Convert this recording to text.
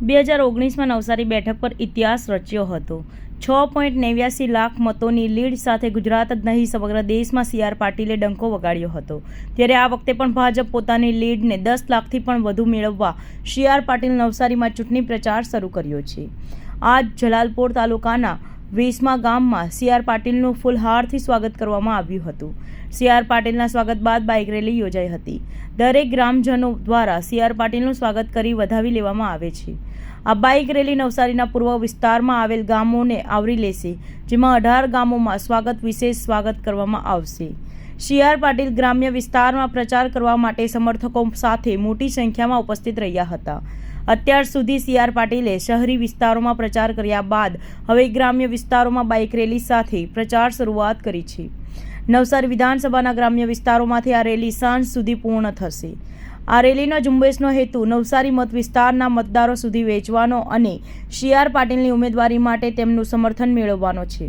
2019માં નવસારી બેઠક પર ઇતિહાસ રચ્યો હતો। 6.89 લાખ મતોની લીડ સાથે ગુજરાત જ નહીં સમગ્ર દેશમાં CR પાટીલે ડંકો વગાડ્યો હતો। ત્યારે આ વખતે પણ ભાજપ પોતાની લીડને 10 લાખથી પણ વધુ મેળવવા CR પાટીલ નવસારીમાં ચૂંટણી પ્રચાર શરૂ કર્યો છે। આજ જલાલપોર તાલુકાના વેસમા ગામમાં CR પાટીલનું ફૂલહારથી સ્વાગત કરવામાં આવ્યું હતું। CR પાટીલના સ્વાગત બાદ બાઇક રેલી યોજાઈ હતી। દરેક ગ્રામજનો દ્વારા CR પાટીલનું સ્વાગત કરી વધાવી લેવામાં આવે છે। આ બાઇક રેલી નવસારીના પૂર્વ વિસ્તારમાં આવેલ ગામોને આવરી લેશે, જેમાં 18 ગામોમાં વિશેષ સ્વાગત કરવામાં આવશે। CR પાટીલ ગ્રામ્ય વિસ્તારમાં પ્રચાર કરવા માટે સમર્થકો સાથે મોટી સંખ્યામાં ઉપસ્થિત રહ્યા હતા। અત્યાર સુધી CR પાટીલે શહેરી વિસ્તારોમાં પ્રચાર કર્યા બાદ હવે ગ્રામ્ય વિસ્તારોમાં બાઇક રેલી સાથે પ્રચાર શરૂઆત કરી છે। નવસારી વિધાનસભાના ગ્રામ્ય વિસ્તારોમાંથી આ રેલી સાંજ સુધી પૂર્ણ થશે। આ રેલીનો ઝુંબેશનો હેતુ નવસારી મત વિસ્તારના મતદારો સુધી વેચવાનો અને CR પાટીલની ઉમેદવારી માટે તેમનું સમર્થન મેળવવાનો છે।